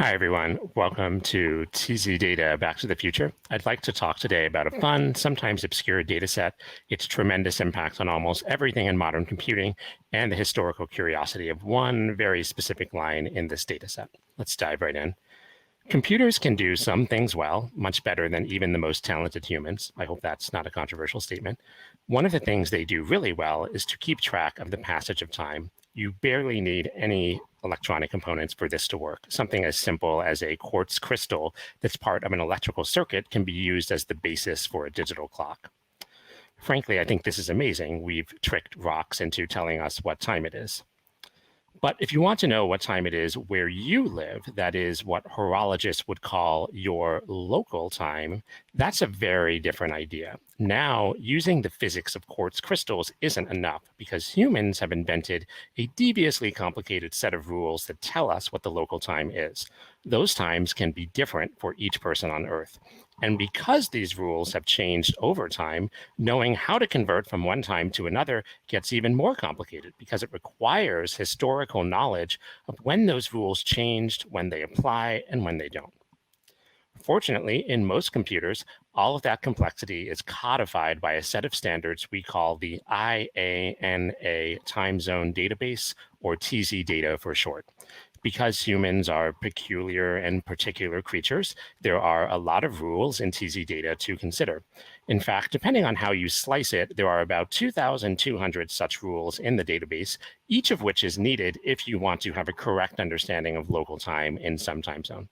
Hi, everyone. Welcome to tzdata Back to the Future. I'd like to talk today about a fun, sometimes obscure data set, its tremendous impact on almost everything in modern computing, and the historical curiosity of one very specific line in this data set. Let's dive right in. Computers can do some things well, much better than even the most talented humans. I hope that's not a controversial statement. One of the things they do really well is to keep track of the passage of time. You barely need any electronic components for this to work. Something as simple as a quartz crystal that's part of an electrical circuit can be used as the basis for a digital clock. Frankly, I think this is amazing. We've tricked rocks into telling us what time it is. But if you want to know what time it is where you live, that is what horologists would call your local time, that's a very different idea. Now, using the physics of quartz crystals isn't enough because humans have invented a deviously complicated set of rules that tell us what the local time is. Those times can be different for each person on Earth. And because these rules have changed over time, knowing how to convert from one time to another gets even more complicated because it requires historical knowledge of when those rules changed, when they apply, and when they don't. Fortunately, in most computers, all of that complexity is codified by a set of standards we call the IANA time zone database, or tzdata for short. Because humans are peculiar and particular creatures, there are a lot of rules in tzdata to consider. In fact, depending on how you slice it, there are about 2,200 such rules in the database, each of which is needed if you want to have a correct understanding of local time in some time zone.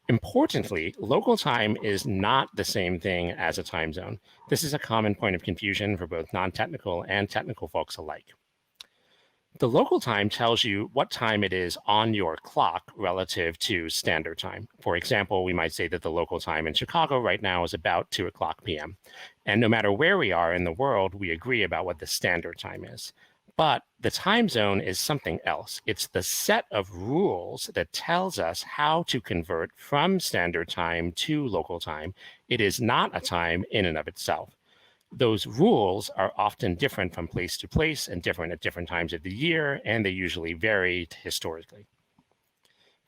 Importantly, local time is not the same thing as a time zone. This is a common point of confusion for both non-technical and technical folks alike. The local time tells you what time it is on your clock relative to standard time. For example, we might say that the local time in Chicago right now is about 2 o'clock p.m. And no matter where we are in the world, we agree about what the standard time is. But the time zone is something else. It's the set of rules that tells us how to convert from standard time to local time. It is not a time in and of itself. Those rules are often different from place to place and different at different times of the year, and they usually vary historically.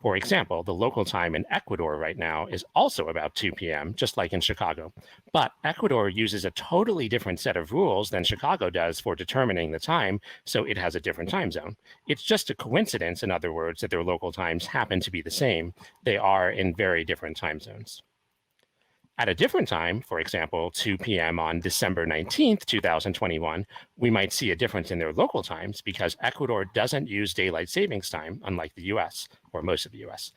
For example, the local time in Ecuador right now is also about 2 p.m., just like in Chicago. But Ecuador uses a totally different set of rules than Chicago does for determining the time, so it has a different time zone. It's just a coincidence, in other words, that their local times happen to be the same. They are in very different time zones. At a different time, for example, 2 p.m. on December 19th, 2021, we might see a difference in their local times because Ecuador doesn't use daylight savings time, unlike the US, or most of the US.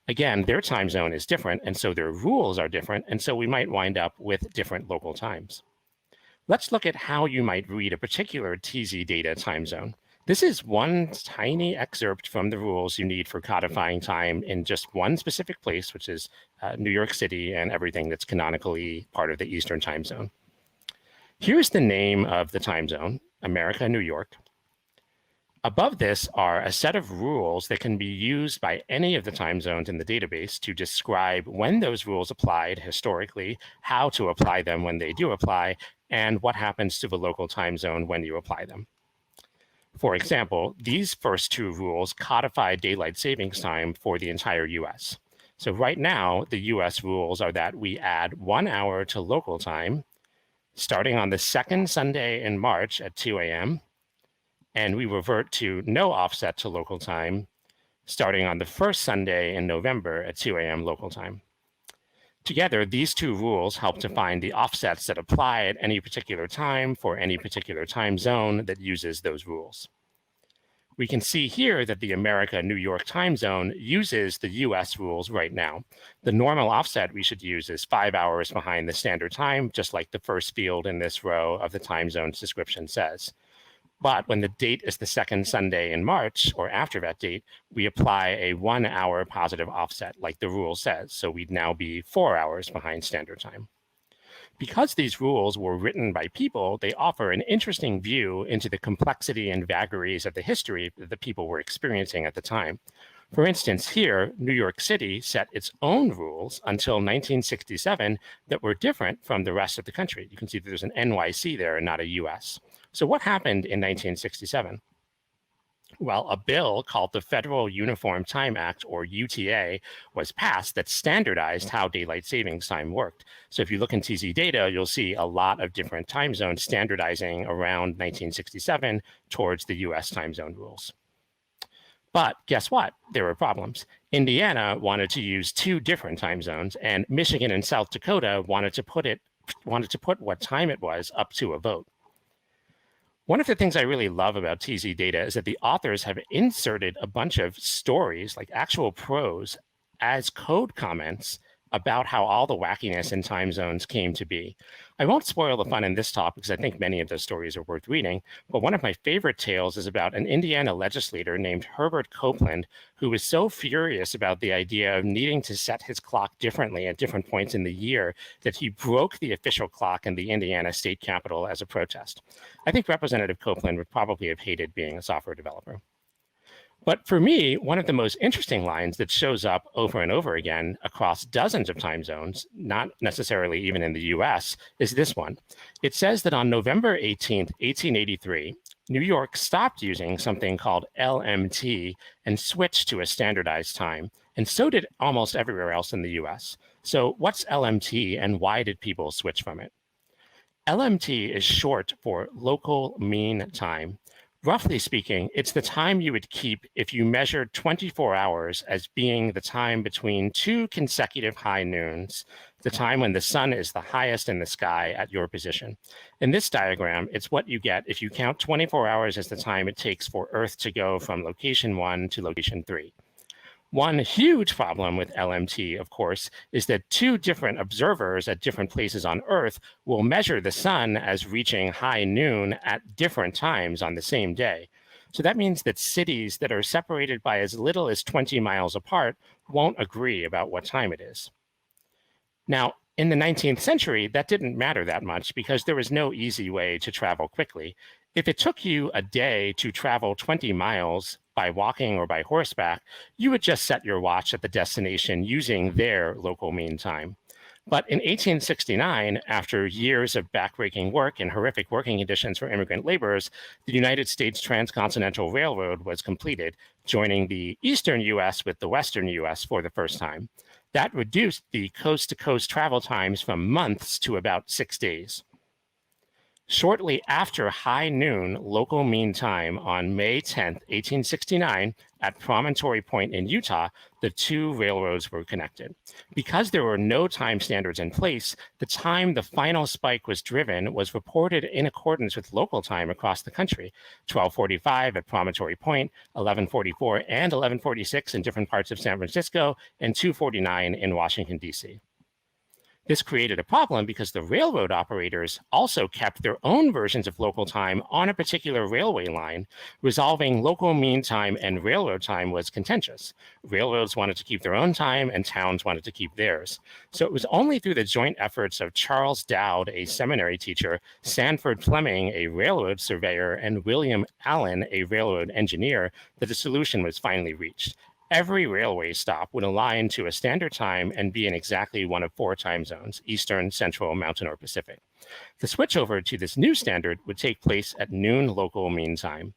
Again, their time zone is different, and so their rules are different, and so we might wind up with different local times. Let's look at how you might read a particular tzdata time zone. This is one tiny excerpt from the rules you need for codifying time in just one specific place, which is New York City and everything that's canonically part of the Eastern time zone. Here's the name of the time zone, America, New York. Above this are a set of rules that can be used by any of the time zones in the database to describe when those rules applied historically, how to apply them when they do apply, and what happens to the local time zone when you apply them. For example, these first two rules codify daylight savings time for the entire US. So right now, the US rules are that we add 1 hour to local time, starting on the second Sunday in March at 2 a.m., and we revert to no offset to local time, starting on the first Sunday in November at 2 a.m. local time. Together, these two rules help to find the offsets that apply at any particular time for any particular time zone that uses those rules. We can see here that the America-New York time zone uses the US rules right now. The normal offset we should use is 5 hours behind the standard time, just like the first field in this row of the time zone's description says. But when the date is the second Sunday in March, or after that date, we apply a 1 hour positive offset like the rule says. So we'd now be 4 hours behind standard time. Because these rules were written by people, they offer an interesting view into the complexity and vagaries of the history that the people were experiencing at the time. For instance, here, New York City set its own rules until 1967 that were different from the rest of the country. You can see that there's an NYC there and not a US. So what happened in 1967? Well, a bill called the Federal Uniform Time Act, or UTA, was passed that standardized how daylight savings time worked. So if you look in TZ data, you'll see a lot of different time zones standardizing around 1967 towards the US time zone rules. But guess what? There were problems. Indiana wanted to use two different time zones, and Michigan and South Dakota wanted to put what time it was up to a vote. One of the things I really love about TZ data is that the authors have inserted a bunch of stories, like actual prose, as code comments about how all the wackiness in time zones came to be. I won't spoil the fun in this talk because I think many of those stories are worth reading, but one of my favorite tales is about an Indiana legislator named Herbert Copeland, who was so furious about the idea of needing to set his clock differently at different points in the year that he broke the official clock in the Indiana state capitol as a protest. I think Representative Copeland would probably have hated being a software developer. But for me, one of the most interesting lines that shows up over and over again across dozens of time zones, not necessarily even in the US, is this one. It says that on November 18th, 1883, New York stopped using something called LMT and switched to a standardized time, and so did almost everywhere else in the US. So what's LMT and why did people switch from it? LMT is short for local mean time. Roughly speaking, it's the time you would keep if you measured 24 hours as being the time between two consecutive high noons, the time when the sun is the highest in the sky at your position. In this diagram, it's what you get if you count 24 hours as the time it takes for Earth to go from location 1 to location 3. One huge problem with LMT, of course, is that two different observers at different places on Earth will measure the sun as reaching high noon at different times on the same day. So that means that cities that are separated by as little as 20 miles apart won't agree about what time it is. Now, in the 19th century, that didn't matter that much because there was no easy way to travel quickly. If it took you a day to travel 20 miles by walking or by horseback, you would just set your watch at the destination using their local mean time. But in 1869, after years of backbreaking work and horrific working conditions for immigrant laborers, the United States Transcontinental Railroad was completed, joining the eastern US with the western US for the first time. That reduced the coast-to-coast travel times from months to about 6 days. Shortly after high noon local mean time on May 10, 1869, at Promontory Point in Utah, the two railroads were connected. Because there were no time standards in place, the time the final spike was driven was reported in accordance with local time across the country, 12:45 at Promontory Point, 11:44 and 11:46 in different parts of San Francisco, and 2:49 in Washington, D.C. This created a problem because the railroad operators also kept their own versions of local time on a particular railway line. Resolving local mean time and railroad time was contentious. Railroads wanted to keep their own time and towns wanted to keep theirs. So it was only through the joint efforts of Charles Dowd, a seminary teacher, Sanford Fleming, a railroad surveyor, and William Allen, a railroad engineer, that the solution was finally reached. Every railway stop would align to a standard time and be in exactly one of 4 time zones, Eastern, Central, Mountain, or Pacific. The switch over to this new standard would take place at noon local mean time.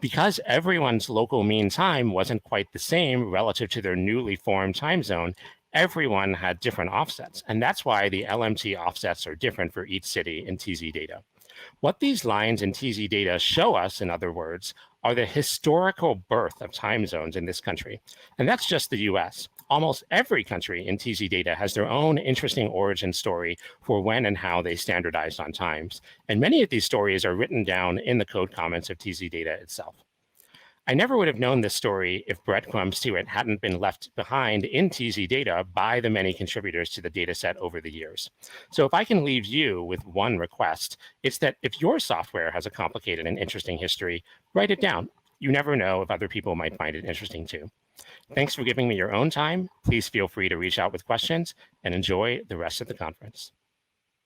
Because everyone's local mean time wasn't quite the same relative to their newly formed time zone, everyone had different offsets, and that's why the LMT offsets are different for each city in TZ data. What these lines in TZ data show us, in other words, are the historical birth of time zones in this country. And that's just the US. Almost every country in TZ data has their own interesting origin story for when and how they standardized on times. And many of these stories are written down in the code comments of TZ data itself. I never would have known this story if breadcrumbs to it hadn't been left behind in TZ data by the many contributors to the data set over the years. So if I can leave you with one request, it's that if your software has a complicated and interesting history, write it down. You never know if other people might find it interesting too. Thanks for giving me your own time. Please feel free to reach out with questions and enjoy the rest of the conference.